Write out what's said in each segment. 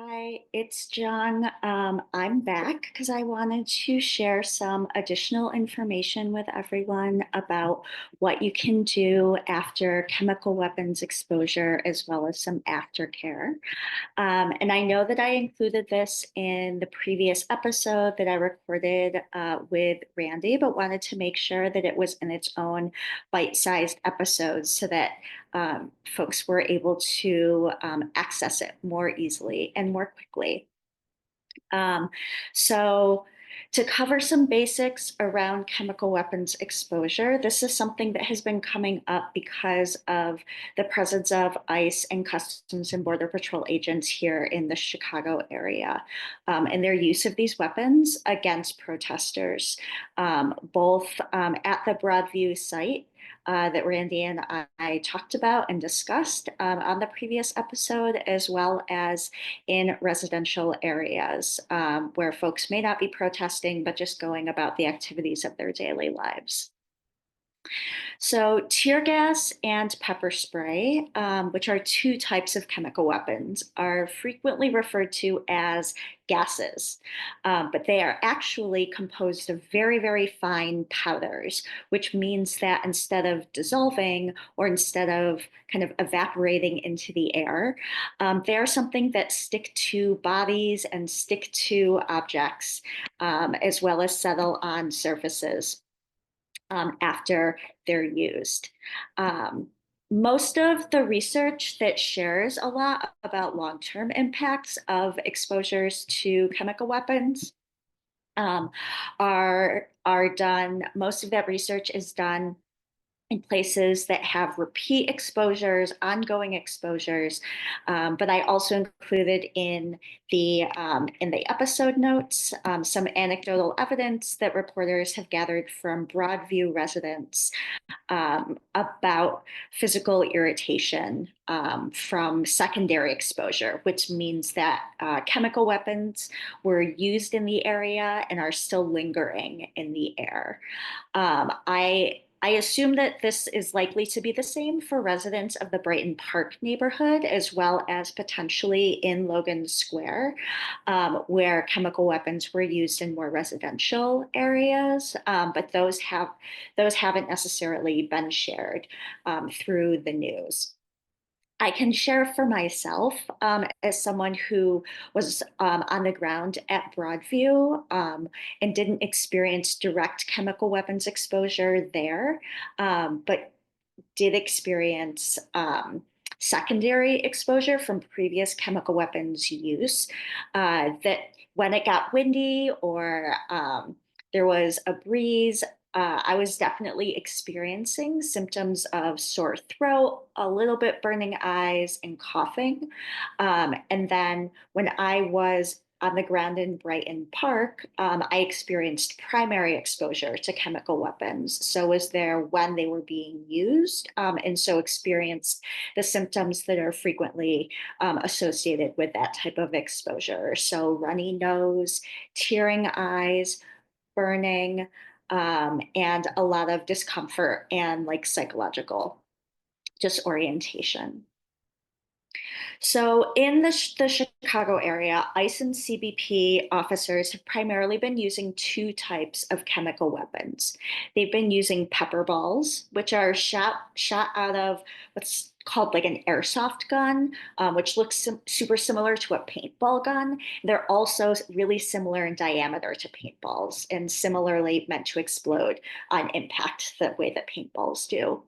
Hi, it's John. I'm back because I wanted to share some additional information with everyone about what you can do after chemical weapons exposure, as well as some aftercare. And I know that I included this in the previous episode that I recorded with Randy, but wanted to make sure that it was in its own bite-sized episode so that folks were able to access it more easily and more quickly. Um, so, to cover some basics around chemical weapons exposure, this is something that has been coming up because of the presence of ICE and Customs and Border Patrol agents here in the Chicago area, and their use of these weapons against protesters, both at the Broadview site that Randy and I talked about and discussed on the previous episode, as well as in residential areas where folks may not be protesting, but just going about the activities of their daily lives. So, tear gas and pepper spray, which are two types of chemical weapons, are frequently referred to as gases, but they are actually composed of very, very fine powders, which means that instead of dissolving or instead of kind of evaporating into the air, they are something that stick to bodies and stick to objects, as well as settle on surfaces after they're used. Um, Most of the research that shares a lot about long-term impacts of exposures to chemical weapons um, are done. Most of that research is done in places that have repeat exposures, ongoing exposures. But I also included in the episode notes some anecdotal evidence that reporters have gathered from Broadview residents about physical irritation from secondary exposure, which means that chemical weapons were used in the area and are still lingering in the air. I assume that this is likely to be the same for residents of the Brighton Park neighborhood, as well as potentially in Logan Square, where chemical weapons were used in more residential areas. But those haven't necessarily been shared through the news. I can share for myself as someone who was on the ground at Broadview and didn't experience direct chemical weapons exposure there, but did experience secondary exposure from previous chemical weapons use. That when it got windy or there was a breeze, I was definitely experiencing symptoms of sore throat, a little bit burning eyes, and coughing. And then when I was on the ground in Brighton Park, I experienced primary exposure to chemical weapons. So was there when they were being used, and so experienced the symptoms that are frequently associated with that type of exposure. So runny nose, tearing eyes, burning, and a lot of discomfort and like psychological disorientation. So, in the Chicago area, ICE and CBP officers have primarily been using two types of chemical weapons. They've been using pepper balls, which are shot out of what's called like an airsoft gun, which looks super similar to a paintball gun. They're also really similar in diameter to paintballs and similarly meant to explode on impact the way that paintballs do.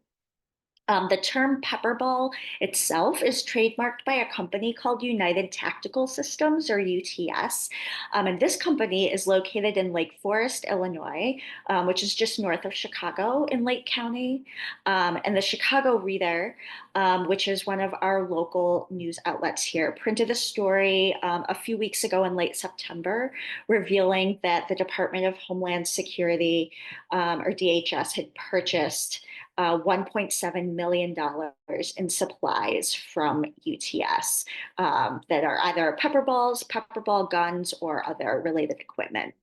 The term PepperBall itself is trademarked by a company called United Tactical Systems, or UTS. And this company is located in Lake Forest, Illinois, which is just north of Chicago in Lake County. And the Chicago Reader, which is one of our local news outlets here, printed a story a few weeks ago in late September, revealing that the Department of Homeland Security, or DHS, had purchased $1.7 million in supplies from UTS that are either pepper balls, pepperball guns, or other related equipment.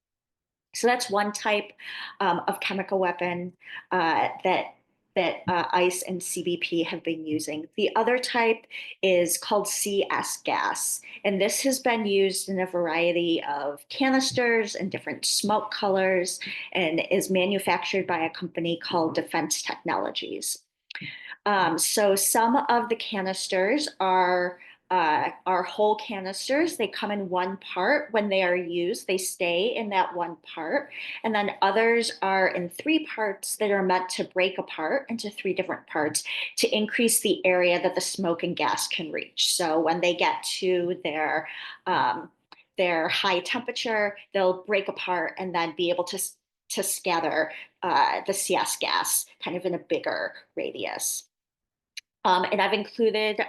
So that's one type of chemical weapon that that ICE and CBP have been using. The other type is called CS gas, and this has been used in a variety of canisters and different smoke colors and is manufactured by a company called Defense Technologies. So some of the canisters are whole canisters. They come in one part. When they are used, they stay in that one part. And then others are in three parts that are meant to break apart into three different parts to increase the area that the smoke and gas can reach. So when they get to their high temperature, they'll break apart and then be able to scatter the CS gas kind of in a bigger radius. And I've included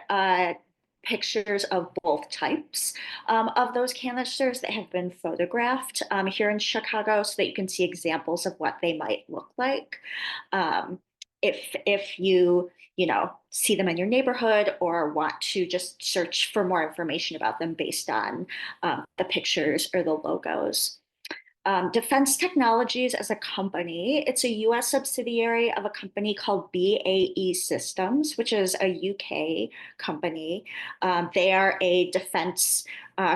pictures of both types of those canisters that have been photographed here in Chicago so that you can see examples of what they might look like. If you know, see them in your neighborhood or want to just search for more information about them based on the pictures or the logos. Defense Technologies as a company, it's a US subsidiary of a company called BAE Systems, which is a UK company. They are a defense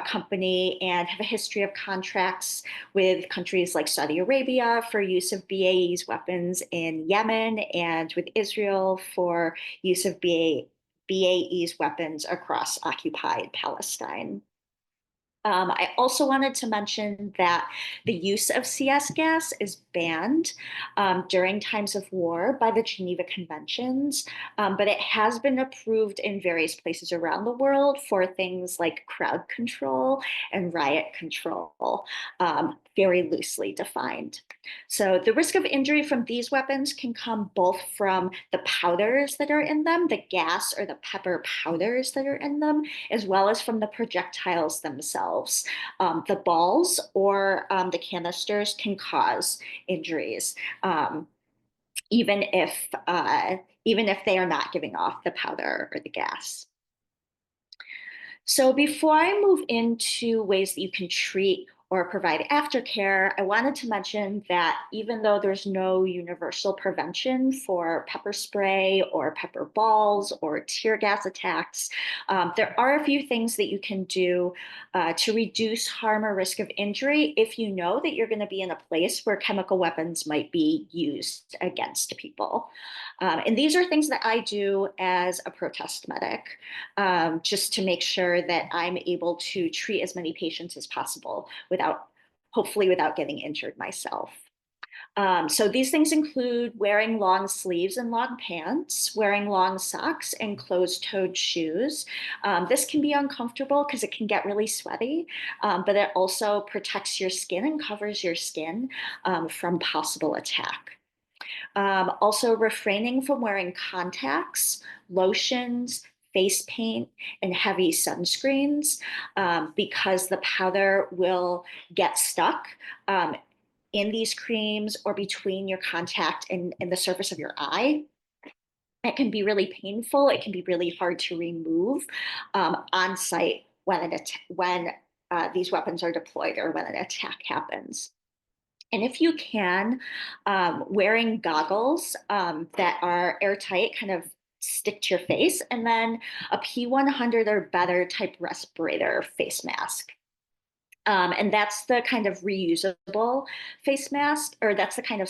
company and have a history of contracts with countries like Saudi Arabia for use of BAE's weapons in Yemen and with Israel for use of BAE's weapons across occupied Palestine. I also wanted to mention that the use of CS gas is banned during times of war by the Geneva Conventions, but it has been approved in various places around the world for things like crowd control and riot control, very loosely defined. So the risk of injury from these weapons can come both from the powders that are in them, the gas or the pepper powders that are in them, as well as from the projectiles themselves. The balls or the canisters can cause injuries, even if they are not giving off the powder or the gas. So before I move into ways that you can treat or provide aftercare, I wanted to mention that even though there's no universal prevention for pepper spray or pepper balls or tear gas attacks, there are a few things that you can do to reduce harm or risk of injury if you know that you're going to be in a place where chemical weapons might be used against people. And these are things that I do as a protest medic, just to make sure that I'm able to treat as many patients as possible hopefully without getting injured myself. So these things include wearing long sleeves and long pants, wearing long socks and closed-toed shoes. This can be uncomfortable because it can get really sweaty, but it also protects your skin and covers your skin from possible attack. Also refraining from wearing contacts, lotions, face paint, and heavy sunscreens because the powder will get stuck in these creams or between your contact and the surface of your eye. It can be really painful. It can be really hard to remove on site when these weapons are deployed or when an attack happens. And if you can, wearing goggles that are airtight, kind of stick to your face, and then a P100 or better type respirator face mask. And that's the kind of reusable face mask, or that's the kind of,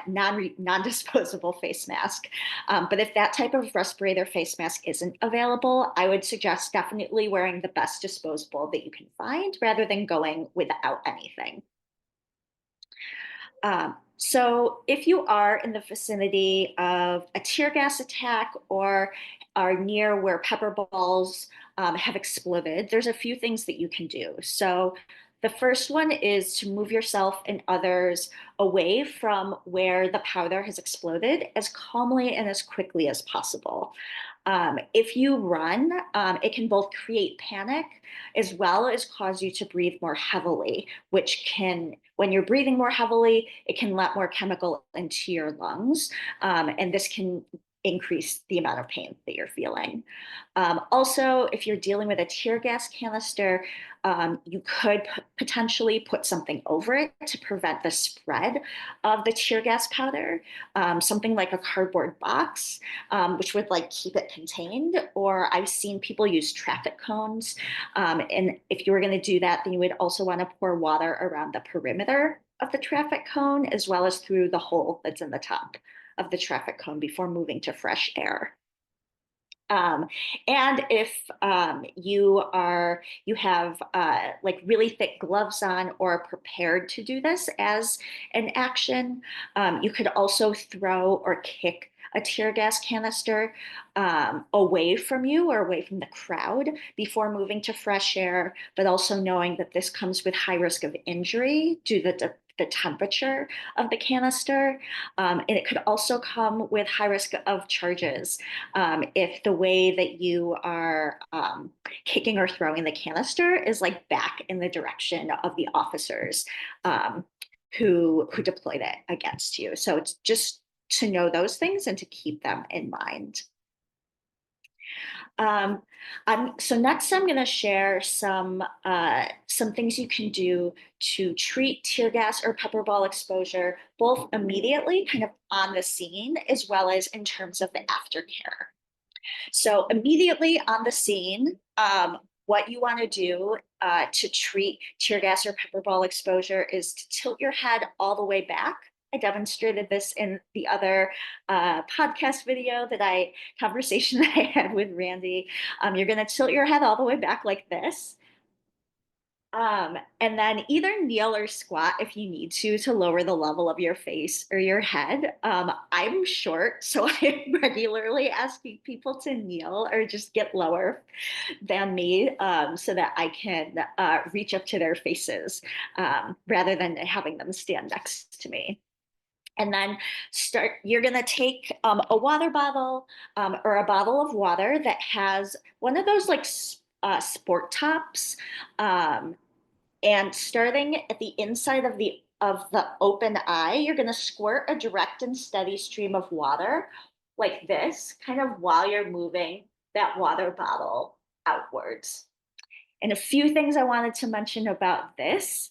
non-disposable face mask. But if that type of respirator face mask isn't available, I would suggest definitely wearing the best disposable that you can find rather than going without anything. So if you are in the vicinity of a tear gas attack or are near where pepper balls have exploded, there's a few things that you can do. So the first one is to move yourself and others away from where the powder has exploded as calmly and as quickly as possible. If you run, it can both create panic as well as cause you to breathe more heavily, which can, when you're breathing more heavily, it can let more chemical into your lungs. And this can increase the amount of pain that you're feeling. Also, if you're dealing with a tear gas canister, you could potentially put something over it to prevent the spread of the tear gas powder, something like a cardboard box, which would like keep it contained. Or I've seen people use traffic cones. And if you were going to do that, then you would also want to pour water around the perimeter of the traffic cone, as well as through the hole that's in the top of the traffic cone before moving to fresh air. Um, and if you have like really thick gloves on or are prepared to do this as an action, you could also throw or kick a tear gas canister away from you or away from the crowd before moving to fresh air, but also knowing that this comes with high risk of injury due to the temperature of the canister. And it could also come with high risk of charges if the way that you are kicking or throwing the canister is like back in the direction of the officers who deployed it against you. So it's just to know those things and to keep them in mind. Um, so next, I'm going to share some things you can do to treat tear gas or pepper ball exposure, both immediately, kind of on the scene, as well as in terms of the aftercare. So immediately on the scene, what you want to do to treat tear gas or pepper ball exposure is to tilt your head all the way back. I demonstrated this in the other podcast video conversation that I had with Randy. You're going to tilt your head all the way back like this. And then either kneel or squat if you need to lower the level of your face or your head. I'm short, so I'm regularly asking people to kneel or just get lower than me so that I can reach up to their faces rather than having them stand next to me. And then you're going to take a water bottle or a bottle of water that has one of those like sport tops. And starting at the inside of the open eye, you're going to squirt a direct and steady stream of water like this, kind of while you're moving that water bottle outwards. And a few things I wanted to mention about this,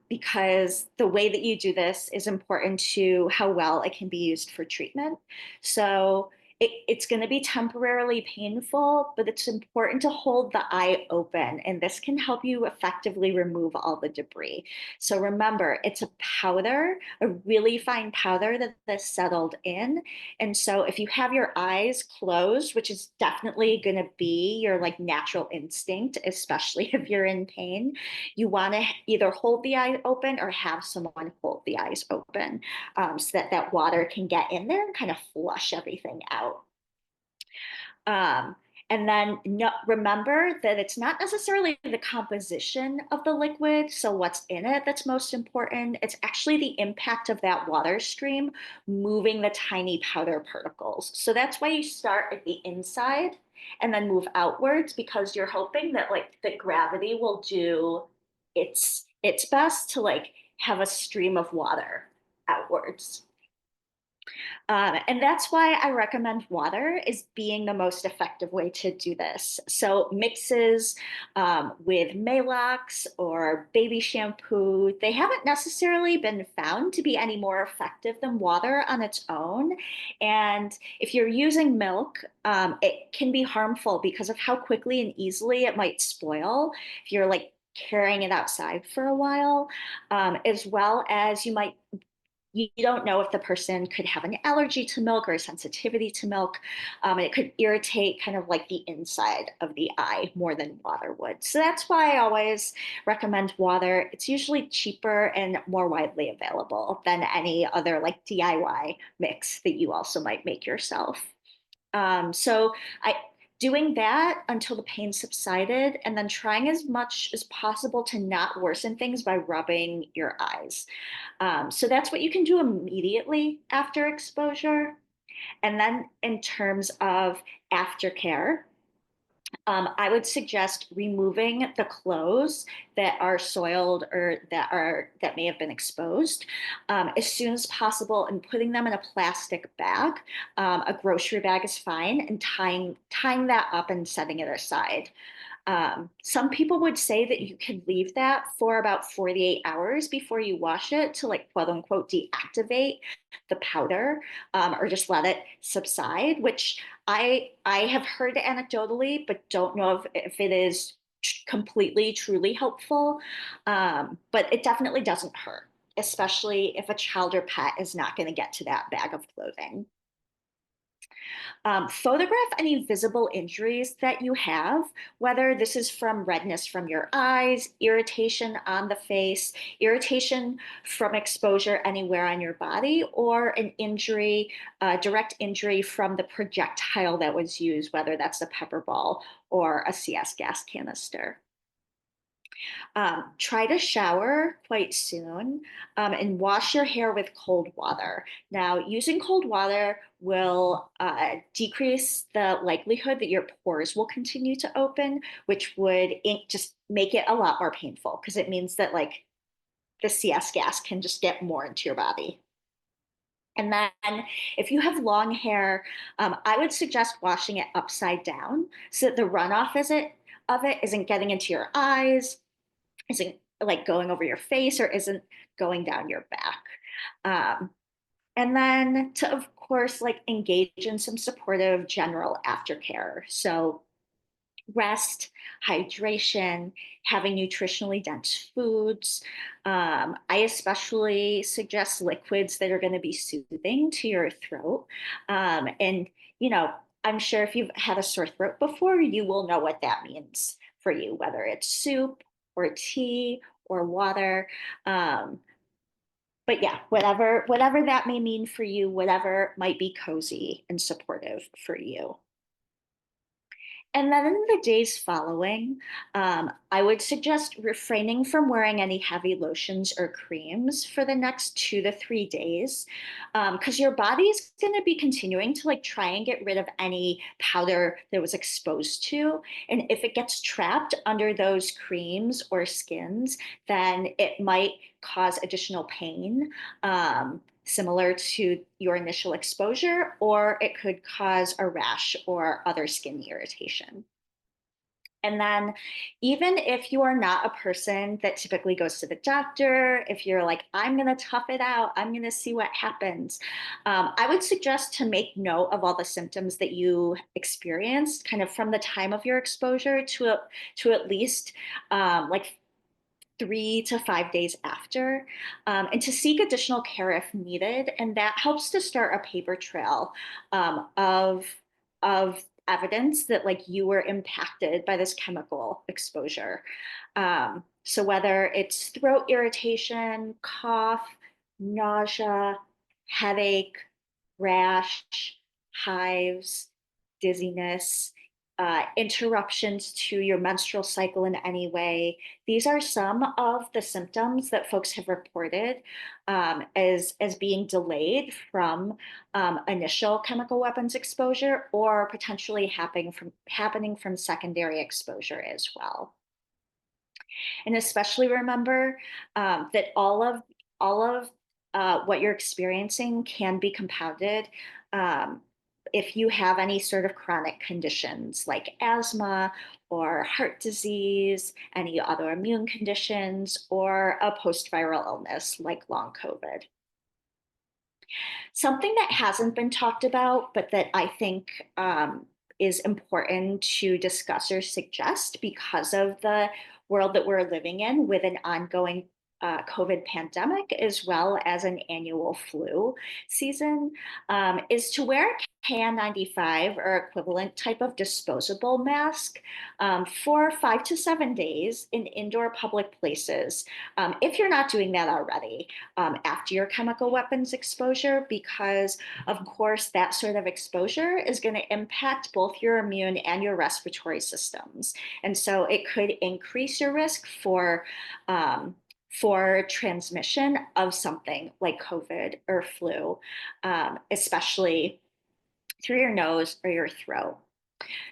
because the way that you do this is important to how well it can be used for treatment. So it's going to be temporarily painful, but it's important to hold the eye open, and this can help you effectively remove all the debris. So remember, it's a powder, a really fine powder that's settled in. And so if you have your eyes closed, which is definitely going to be your like natural instinct, especially if you're in pain, you want to either hold the eye open or have someone hold the eyes open so that that water can get in there and kind of flush everything out. Um, and then remember that it's not necessarily the composition of the liquid, so what's in it that's most important. It's actually the impact of that water stream moving the tiny powder particles. So that's why you start at the inside and then move outwards, because you're hoping that like the gravity will do its best to like have a stream of water outwards. And that's why I recommend water as being the most effective way to do this. So mixes with Maalox or baby shampoo, they haven't necessarily been found to be any more effective than water on its own. And if you're using milk, it can be harmful because of how quickly and easily it might spoil if you're like carrying it outside for a while, as well as you don't know if the person could have an allergy to milk or a sensitivity to milk. And it could irritate kind of like the inside of the eye more than water would. So that's why I always recommend water. It's usually cheaper and more widely available than any other like DIY mix that you also might make yourself. So I doing that until the pain subsided, and then trying as much as possible to not worsen things by rubbing your eyes. So that's what you can do immediately after exposure. And then in terms of aftercare, I would suggest removing the clothes that are soiled or that may have been exposed as soon as possible, and putting them in a plastic bag. A grocery bag is fine, and tying that up and setting it aside. Some people would say that you can leave that for about 48 hours before you wash it to, like, quote unquote deactivate the powder, or just let it subside, which I have heard anecdotally, but don't know if it is completely truly helpful. But it definitely doesn't hurt, especially if a child or pet is not going to get to that bag of clothing. Photograph any visible injuries that you have, whether this is from redness from your eyes, irritation on the face, irritation from exposure anywhere on your body, or an injury, direct injury from the projectile that was used, whether that's a pepper ball or a CS gas canister. Try to shower quite soon, and wash your hair with cold water. Now, using cold water will decrease the likelihood that your pores will continue to open, which would just make it a lot more painful, because it means that, like, the CS gas can just get more into your body. And then if you have long hair, I would suggest washing it upside down so that the runoff of it isn't getting into your eyes, isn't like going over your face, or isn't going down your back. Um, and then to, of course, like, engage in some supportive general aftercare. So rest, hydration, having nutritionally dense foods. I especially suggest liquids that are going to be soothing to your throat. And, you know, I'm sure if you've had a sore throat before, you will know what that means for you, whether it's soup or tea or water. Um, but yeah, whatever that may mean for you, whatever might be cozy and supportive for you. And then in the days following, I would suggest refraining from wearing any heavy lotions or creams for the next 2 to 3 days, because your body is going to be continuing to, like, try and get rid of any powder that was exposed to. And if it gets trapped under those creams or skins, then it might cause additional pain. Similar to your initial exposure, or it could cause a rash or other skin irritation. And then, even if you are not a person that typically goes to the doctor, if you're like, I'm going to tough it out, I'm going to see what happens, I would suggest to make note of all the symptoms that you experienced kind of from the time of your exposure to at least like 3 to 5 days after, and to seek additional care if needed. And that helps to start a paper trail of evidence that, like, you were impacted by this chemical exposure. So whether it's throat irritation, cough, nausea, headache, rash, hives, dizziness, interruptions to your menstrual cycle in any way. These are some of the symptoms that folks have reported as being delayed from initial chemical weapons exposure, or potentially happening from secondary exposure as well. And especially remember that all of what you're experiencing can be compounded um, if you have any sort of chronic conditions like asthma or heart disease, any autoimmune conditions, or a post-viral illness like long COVID. Something that hasn't been talked about, but that I think is important to discuss or suggest because of the world that we're living in, with an ongoing COVID pandemic, as well as an annual flu season, is to wear a KN95 or equivalent type of disposable mask for 5 to 7 days in indoor public places, if you're not doing that already, after your chemical weapons exposure, because, of course, that sort of exposure is going to impact both your immune and your respiratory systems. And so it could increase your risk for transmission of something like COVID or flu, especially through your nose or your throat.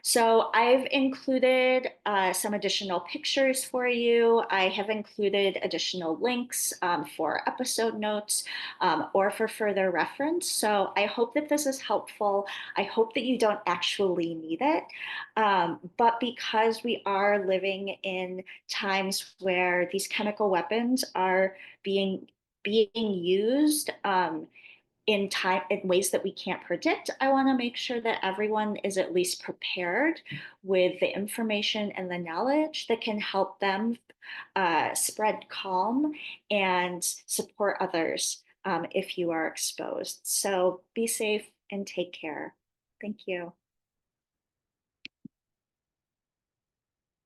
So I've included some additional pictures for you. I have included additional links for episode notes or for further reference. So I hope that this is helpful. I hope that you don't actually need it. But because we are living in times where these chemical weapons are being used in ways that we can't predict, I want to make sure that everyone is at least prepared with the information and the knowledge that can help them spread calm and support others if you are exposed. So be safe and take care. Thank you.